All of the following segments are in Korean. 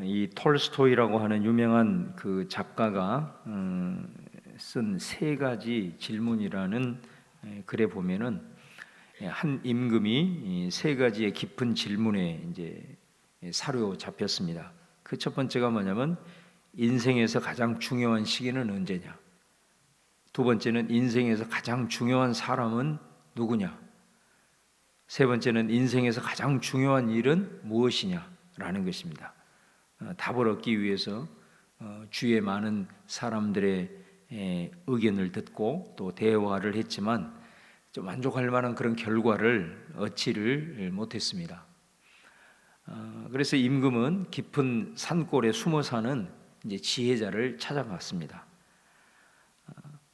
이 톨스토이라고 하는 유명한 그 작가가 쓴 세 가지 질문이라는 글에 보면은 한 임금이 이 세 가지의 깊은 질문에 이제 사로잡혔습니다. 그 첫 번째가 뭐냐면 인생에서 가장 중요한 시기는 언제냐? 두 번째는 인생에서 가장 중요한 사람은 누구냐? 세 번째는 인생에서 가장 중요한 일은 무엇이냐라는 것입니다. 답을 얻기 위해서 주위에 많은 사람들의 의견을 듣고 또 대화를 했지만 좀 만족할 만한 그런 결과를 얻지를 못했습니다. 그래서 임금은 깊은 산골에 숨어 사는 이제 지혜자를 찾아갔습니다.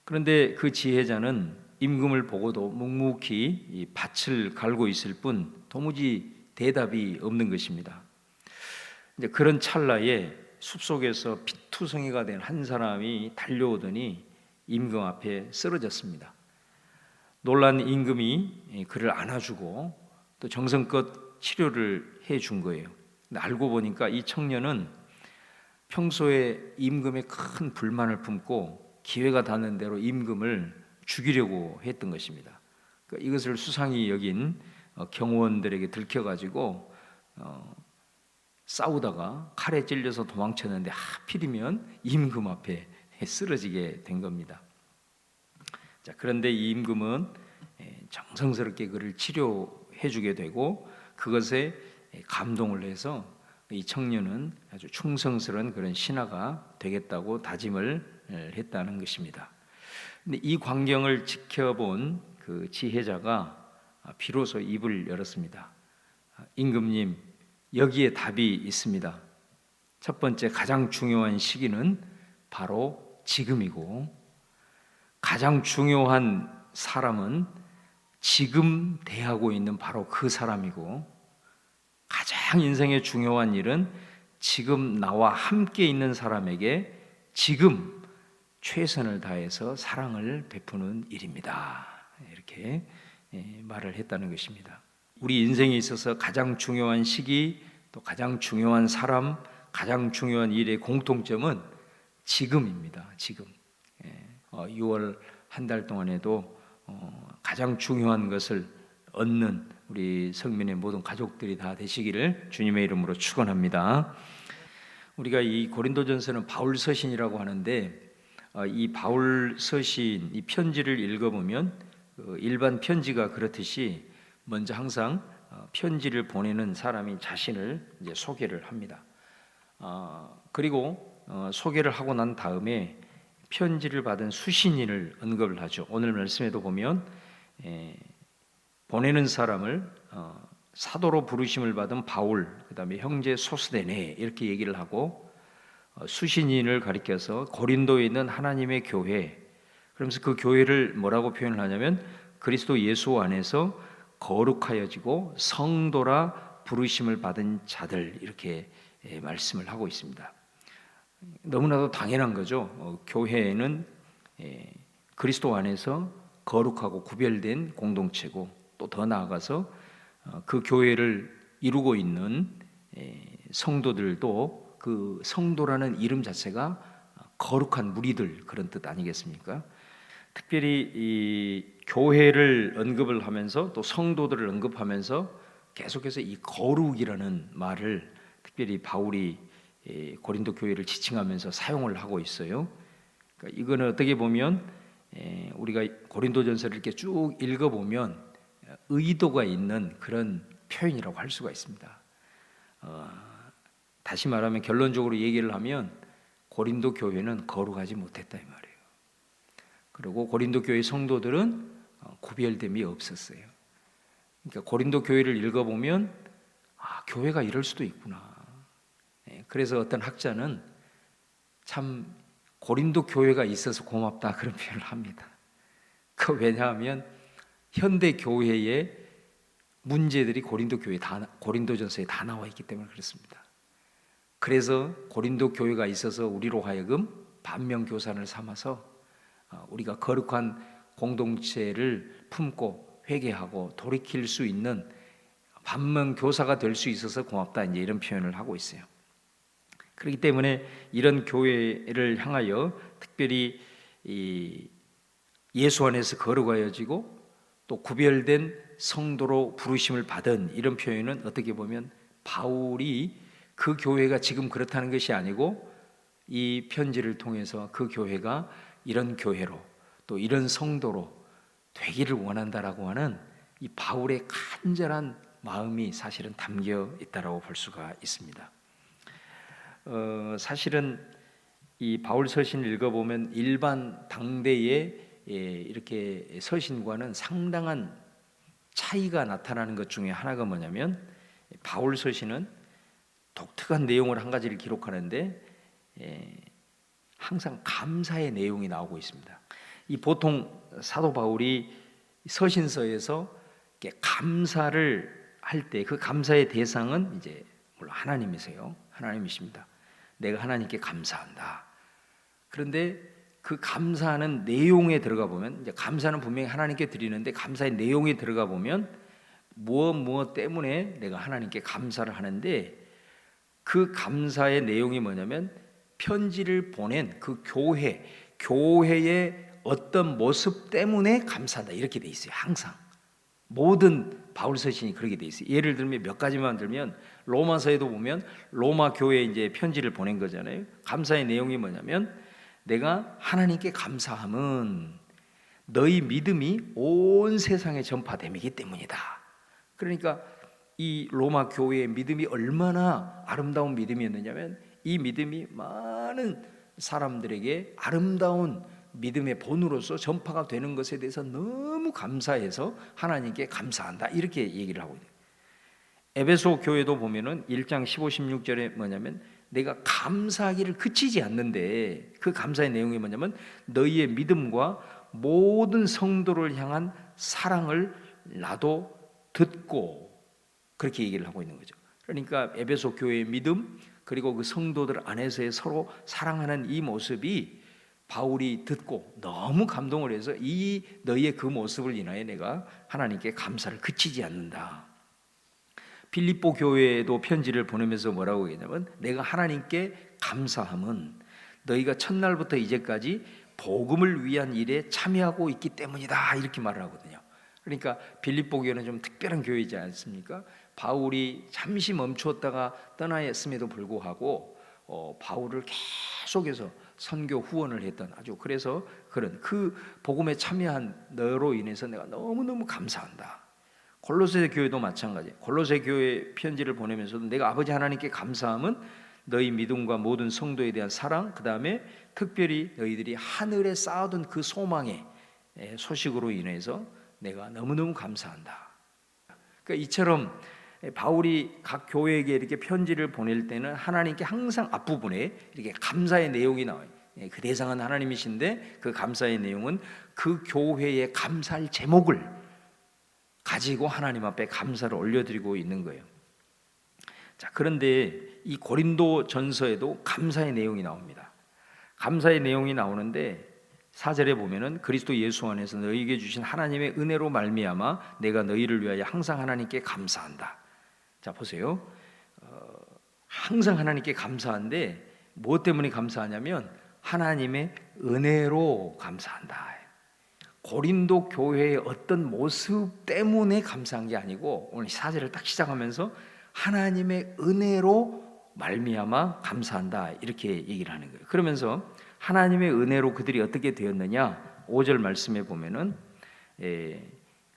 그런데 그 지혜자는 임금을 보고도 묵묵히 이 밭을 갈고 있을 뿐 도무지 대답이 없는 것입니다. 이제 그런 찰나에 숲속에서 피투성이가 된 한 사람이 달려오더니 임금 앞에 쓰러졌습니다. 놀란 임금이 그를 안아주고 또 정성껏 치료를 해준 거예요. 근데 알고 보니까 이 청년은 평소에 임금의 큰 불만을 품고 기회가 닿는 대로 임금을 죽이려고 했던 것입니다. 그러니까 이것을 수상히 여긴 경호원들에게 들켜가지고 싸우다가 칼에 찔려서 도망쳤는데 하필이면 임금 앞에 쓰러지게 된 겁니다. 자, 그런데 이 임금은 정성스럽게 그를 치료해 주게 되고 그것에 감동을 해서 이 청년은 아주 충성스러운 그런 신하가 되겠다고 다짐을 했다는 것입니다. 근데 이 광경을 지켜본 그 지혜자가 비로소 입을 열었습니다. 임금님, 여기에 답이 있습니다. 첫 번째 가장 중요한 시기는 바로 지금이고 가장 중요한 사람은 지금 대하고 있는 바로 그 사람이고 가장 인생의 중요한 일은 지금 나와 함께 있는 사람에게 지금 최선을 다해서 사랑을 베푸는 일입니다. 이렇게 말을 했다는 것입니다. 우리 인생에 있어서 가장 중요한 시기, 또 가장 중요한 사람, 가장 중요한 일의 공통점은 지금입니다. 지금. 6월 한 달 동안에도 가장 중요한 것을 얻는 우리 성민의 모든 가족들이 다 되시기를 주님의 이름으로 축원합니다. 우리가 이 고린도전서는 바울 서신이라고 하는데 이 바울 서신 이 편지를 읽어보면 일반 편지가 그렇듯이 먼저 항상 편지를 보내는 사람이 자신을 이제 소개를 합니다. 그리고 소개를 하고 난 다음에 편지를 받은 수신인을 언급을 하죠. 오늘 말씀에도 보면 보내는 사람을 사도로 부르심을 받은 바울, 그다음에 형제 소스데네 이렇게 얘기를 하고 수신인을 가리켜서 고린도에 있는 하나님의 교회, 그러면서 그 교회를 뭐라고 표현을 하냐면 그리스도 예수 안에서 거룩하여지고 성도라 부르심을 받은 자들 이렇게 말씀을 하고 있습니다. 너무나도 당연한 거죠. 교회는 그리스도 안에서 거룩하고 구별된 공동체고 또 더 나아가서 그 교회를 이루고 있는 성도들도 그 성도라는 이름 자체가 거룩한 무리들 그런 뜻 아니겠습니까? 특별히 이 교회를 언급을 하면서 또 성도들을 언급하면서 계속해서 이 거룩이라는 말을 특별히 바울이 고린도 교회를 지칭하면서 사용을 하고 있어요. 그러니까 이거는 어떻게 보면 우리가 고린도전서를 이렇게 쭉 읽어보면 의도가 있는 그런 표현이라고 할 수가 있습니다. 다시 말하면 결론적으로 얘기를 하면 고린도 교회는 거룩하지 못했다 이 말이에요. 그리고 고린도 교회 성도들은 구별됨이 없었어요. 그러니까 고린도 교회를 읽어보면 교회가 이럴 수도 있구나. 그래서 어떤 학자는 참 고린도 교회가 있어서 고맙다 그런 표현을 합니다. 왜냐하면 현대 교회의 문제들이 고린도전서에 다 나와 있기 때문에 그렇습니다. 그래서 고린도 교회가 있어서 우리로 하여금 반면교사를 삼아서 우리가 거룩한 공동체를 품고 회개하고 돌이킬 수 있는 반면교사가 될 수 있어서 고맙다 이제 이런 표현을 하고 있어요. 그렇기 때문에 이런 교회를 향하여 특별히 이 예수 안에서 거룩하여지고 또 구별된 성도로 부르심을 받은 이런 표현은 어떻게 보면 바울이 그 교회가 지금 그렇다는 것이 아니고 이 편지를 통해서 그 교회가 이런 교회로 또 이런 성도로 되기를 원한다라고 하는 이 바울의 간절한 마음이 사실은 담겨 있다라고 볼 수가 있습니다. 사실은 이 바울 서신을 읽어보면 일반 당대의 이렇게 서신과는 상당한 차이가 나타나는 것 중에 하나가 뭐냐면 바울 서신은 독특한 내용을 한 가지를 기록하는데 항상 감사의 내용이 나오고 있습니다. 이 보통 사도 바울이 서신서에서 이렇게 감사를 할 때 그 감사의 대상은 이제 물론 하나님이세요. 하나님이십니다. 내가 하나님께 감사한다. 그런데 그 감사하는 내용에 들어가 보면 이제 감사는 분명히 하나님께 드리는데 감사의 내용에 들어가 보면 무엇 때문에 내가 하나님께 감사를 하는데 그 감사의 내용이 뭐냐면 편지를 보낸 그 교회의 어떤 모습 때문에 감사한다 이렇게 돼 있어요. 항상 모든 바울 서신이 그렇게 돼 있어요. 예를 들면 몇 가지만 들면 로마서에도 보면 로마 교회에 이제 편지를 보낸 거잖아요. 감사의 내용이 뭐냐면 내가 하나님께 감사함은 너희 믿음이 온 세상에 전파됨이기 때문이다. 그러니까 이 로마 교회의 믿음이 얼마나 아름다운 믿음이었느냐면 이 믿음이 많은 사람들에게 아름다운 믿음의 본으로서 전파가 되는 것에 대해서 너무 감사해서 하나님께 감사한다 이렇게 얘기를 하고 있어요. 에베소 교회도 보면은 1장 15, 16절에 뭐냐면 내가 감사하기를 그치지 않는데 그 감사의 내용이 뭐냐면 너희의 믿음과 모든 성도를 향한 사랑을 나도 듣고 그렇게 얘기를 하고 있는 거죠. 그러니까 에베소 교회의 믿음 그리고 그 성도들 안에서의 서로 사랑하는 이 모습이 바울이 듣고 너무 감동을 해서 이 너희의 그 모습을 인하여 내가 하나님께 감사를 그치지 않는다. 빌립보 교회에도 편지를 보내면서 뭐라고 얘기냐면 내가 하나님께 감사함은 너희가 첫날부터 이제까지 복음을 위한 일에 참여하고 있기 때문이다 이렇게 말을 하거든요. 그러니까 빌립보 교회는 좀 특별한 교회이지 않습니까? 바울이 잠시 멈추었다가 떠나였음에도 불구하고 바울을 계속해서 선교 후원을 했던 아주 그래서 그런 그 복음에 참여한 너로 인해서 내가 너무너무 감사한다. 골로새 교회도 마찬가지. 골로새 교회 편지를 보내면서도 내가 아버지 하나님께 감사함은 너희 믿음과 모든 성도에 대한 사랑, 그 다음에 특별히 너희들이 하늘에 쌓아둔 그 소망의 소식으로 인해서 내가 너무너무 감사한다. 그러니까 이처럼 바울이 각 교회에게 이렇게 편지를 보낼 때는 하나님께 항상 앞부분에 이렇게 감사의 내용이 나와요. 그 대상은 하나님이신데 그 감사의 내용은 그 교회에 감사할 제목을 가지고 하나님 앞에 감사를 올려드리고 있는 거예요. 자, 그런데 이 고린도 전서에도 감사의 내용이 나옵니다. 감사의 내용이 나오는데 4절에 보면은 그리스도 예수 안에서 너희에게 주신 하나님의 은혜로 말미암아 내가 너희를 위하여 항상 하나님께 감사한다. 자, 보세요. 항상 하나님께 감사한데 무엇 때문에 감사하냐면 하나님의 은혜로 감사한다. 고린도 교회의 어떤 모습 때문에 감사한 게 아니고 오늘 4절을 딱 시작하면서 하나님의 은혜로 말미암아 감사한다 이렇게 얘기를 하는 거예요. 그러면서 하나님의 은혜로 그들이 어떻게 되었느냐 5절 말씀에 보면은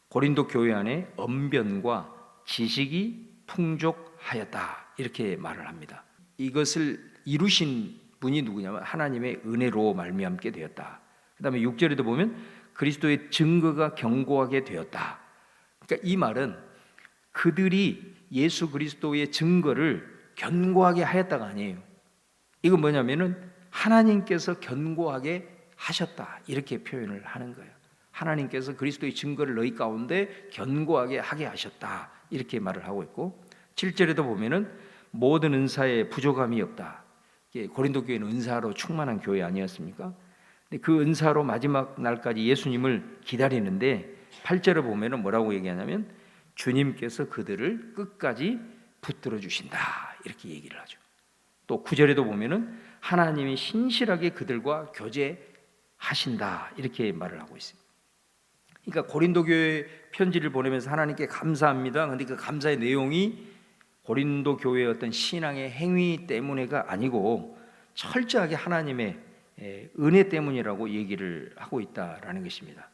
고린도 교회 안에 언변과 지식이 풍족하였다 이렇게 말을 합니다. 이것을 이루신 분이 누구냐면 하나님의 은혜로 말미암게 되었다. 그 다음에 6절에도 보면 그리스도의 증거가 견고하게 되었다. 그러니까 이 말은 그들이 예수 그리스도의 증거를 견고하게 하였다가 아니에요. 이건 뭐냐면은 하나님께서 견고하게 하셨다 이렇게 표현을 하는 거예요. 하나님께서 그리스도의 증거를 너희 가운데 견고하게 하게 하셨다 이렇게 말을 하고 있고 7절에도 보면은 모든 은사에 부족함이 없다. 고린도 교회는 은사로 충만한 교회 아니었습니까? 근데 그 은사로 마지막 날까지 예수님을 기다리는데 8절에 보면은 뭐라고 얘기하냐면 주님께서 그들을 끝까지 붙들어 주신다 이렇게 얘기를 하죠. 또 9절에도 보면은 하나님이 신실하게 그들과 교제하신다 이렇게 말을 하고 있습니다. 그러니까 고린도 교회 편지를 보내면서 하나님께 감사합니다. 그런데 그 감사의 내용이 고린도 교회의 어떤 신앙의 행위 때문에가 아니고 철저하게 하나님의 은혜 때문이라고 얘기를 하고 있다라는 것입니다.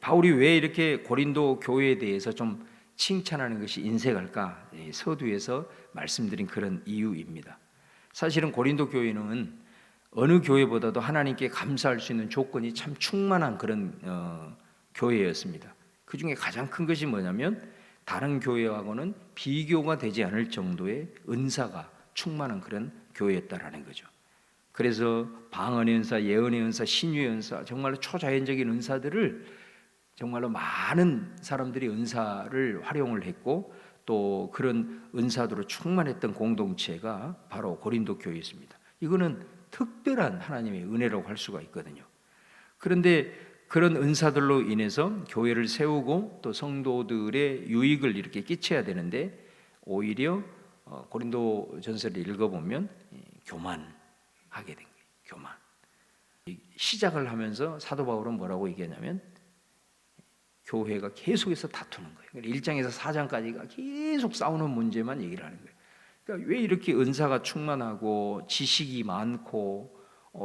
바울이 왜 이렇게 고린도 교회에 대해서 좀 칭찬하는 것이 인색할까? 서두에서 말씀드린 그런 이유입니다. 사실은 고린도 교회는 어느 교회보다도 하나님께 감사할 수 있는 조건이 참 충만한 그런 교회였습니다. 그 중에 가장 큰 것이 뭐냐면 다른 교회하고는 비교가 되지 않을 정도의 은사가 충만한 그런 교회였다라는 거죠. 그래서 방언의 은사, 예언의 은사, 신유의 은사, 정말로 초자연적인 은사들을 정말로 많은 사람들이 은사를 활용을 했고 또 그런 은사도로 충만했던 공동체가 바로 고린도 교회였습니다. 이거는 특별한 하나님의 은혜라고 할 수가 있거든요. 그런데 그런 은사들로 인해서 교회를 세우고 또 성도들의 유익을 이렇게 끼쳐야 되는데 오히려 고린도전서를 읽어보면 교만하게 된 거예요. 교만. 시작을 하면서 사도 바울은 뭐라고 얘기하냐면 교회가 계속해서 다투는 거예요. 1장에서 4장까지가 계속 싸우는 문제만 얘기를 하는 거예요. 그러니까 왜 이렇게 은사가 충만하고 지식이 많고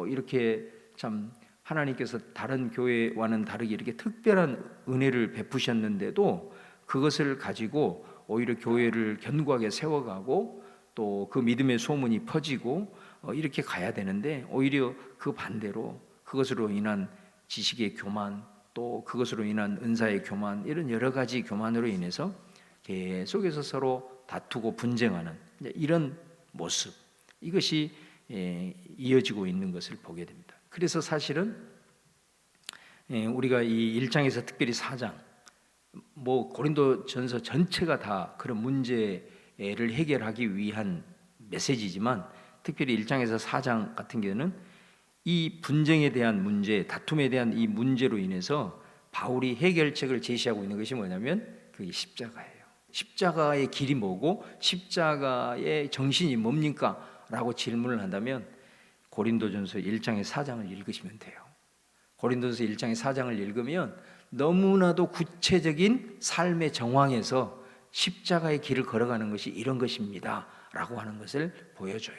이렇게 참 하나님께서 다른 교회와는 다르게 이렇게 특별한 은혜를 베푸셨는데도 그것을 가지고 오히려 교회를 견고하게 세워가고 또 그 믿음의 소문이 퍼지고 이렇게 가야 되는데 오히려 그 반대로 그것으로 인한 지식의 교만 또 그것으로 인한 은사의 교만 이런 여러 가지 교만으로 인해서 계속해서 서로 다투고 분쟁하는 이런 모습 이것이 이어지고 있는 것을 보게 됩니다. 그래서 사실은 우리가 이 1장에서 특별히 4장 고린도전서 전체가 다 그런 문제를 해결하기 위한 메시지지만 특별히 1장에서 4장 같은 경우는 이 분쟁에 대한 문제, 다툼에 대한 이 문제로 인해서 바울이 해결책을 제시하고 있는 것이 뭐냐면 그게 십자가예요. 십자가의 길이 뭐고 십자가의 정신이 뭡니까? 라고 질문을 한다면 고린도전서 1장의 4장을 읽으시면 돼요. 고린도전서 1장의 4장을 읽으면 너무나도 구체적인 삶의 정황에서 십자가의 길을 걸어가는 것이 이런 것입니다 라고 하는 것을 보여줘요.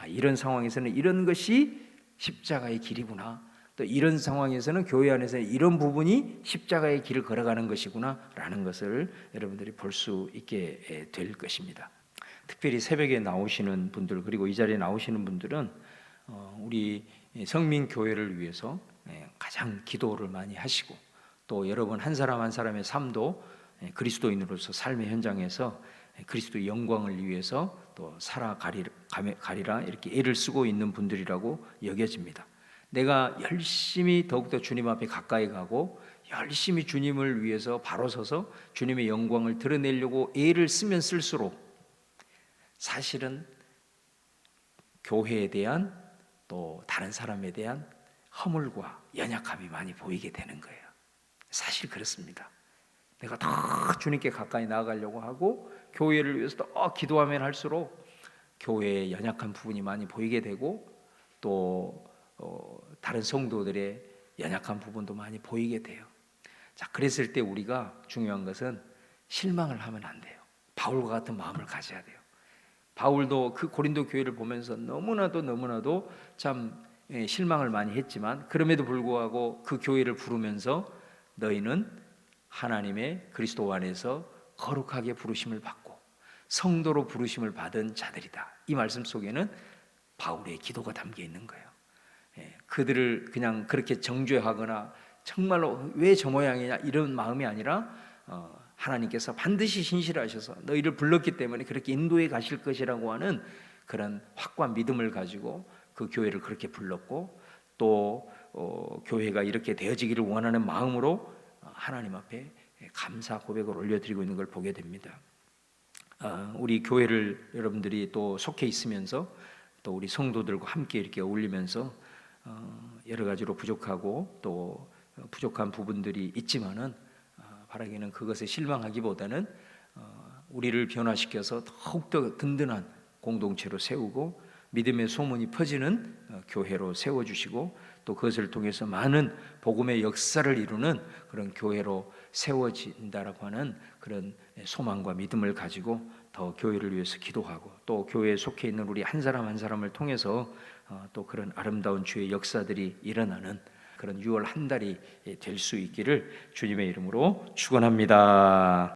이런 상황에서는 이런 것이 십자가의 길이구나. 또 이런 상황에서는 교회 안에서 이런 부분이 십자가의 길을 걸어가는 것이구나 라는 것을 여러분들이 볼 수 있게 될 것입니다. 특별히 새벽에 나오시는 분들 그리고 이 자리에 나오시는 분들은 우리 성민교회를 위해서 가장 기도를 많이 하시고 또 여러분 한 사람 한 사람의 삶도 그리스도인으로서 삶의 현장에서 그리스도의 영광을 위해서 또 살아가리라 이렇게 애를 쓰고 있는 분들이라고 여겨집니다. 내가 열심히 더욱더 주님 앞에 가까이 가고 열심히 주님을 위해서 바로 서서 주님의 영광을 드러내려고 애를 쓰면 쓸수록 사실은 교회에 대한 또 다른 사람에 대한 허물과 연약함이 많이 보이게 되는 거예요. 사실 그렇습니다. 내가 더 주님께 가까이 나아가려고 하고 교회를 위해서 더 기도하면 할수록 교회의 연약한 부분이 많이 보이게 되고 또 다른 성도들의 연약한 부분도 많이 보이게 돼요. 자, 그랬을 때 우리가 중요한 것은 실망을 하면 안 돼요. 바울과 같은 마음을 가져야 돼요. 바울도 그 고린도 교회를 보면서 너무나도 참 실망을 많이 했지만 그럼에도 불구하고 그 교회를 부르면서 너희는 하나님의 그리스도 안에서 거룩하게 부르심을 받고 성도로 부르심을 받은 자들이다. 이 말씀 속에는 바울의 기도가 담겨 있는 거예요. 그들을 그냥 그렇게 정죄하거나 정말로 왜 저 모양이냐 이런 마음이 아니라 하나님께서 반드시 신실하셔서 너희를 불렀기 때문에 그렇게 인도해 가실 것이라고 하는 그런 확고한 믿음을 가지고 그 교회를 그렇게 불렀고 또 교회가 이렇게 되어지기를 원하는 마음으로 하나님 앞에 감사 고백을 올려드리고 있는 걸 보게 됩니다. 우리 교회를 여러분들이 또 속해 있으면서 또 우리 성도들과 함께 이렇게 어울리면서 여러 가지로 부족하고 또 부족한 부분들이 있지만은 바라기는 그것에 실망하기보다는 우리를 변화시켜서 더욱더 든든한 공동체로 세우고 믿음의 소문이 퍼지는 교회로 세워주시고 또 그것을 통해서 많은 복음의 역사를 이루는 그런 교회로 세워진다라고 하는 그런 소망과 믿음을 가지고 더 교회를 위해서 기도하고 또 교회에 속해 있는 우리 한 사람 한 사람을 통해서 또 그런 아름다운 주의 역사들이 일어나는 그런 6월 한 달이 될 수 있기를 주님의 이름으로 축원합니다.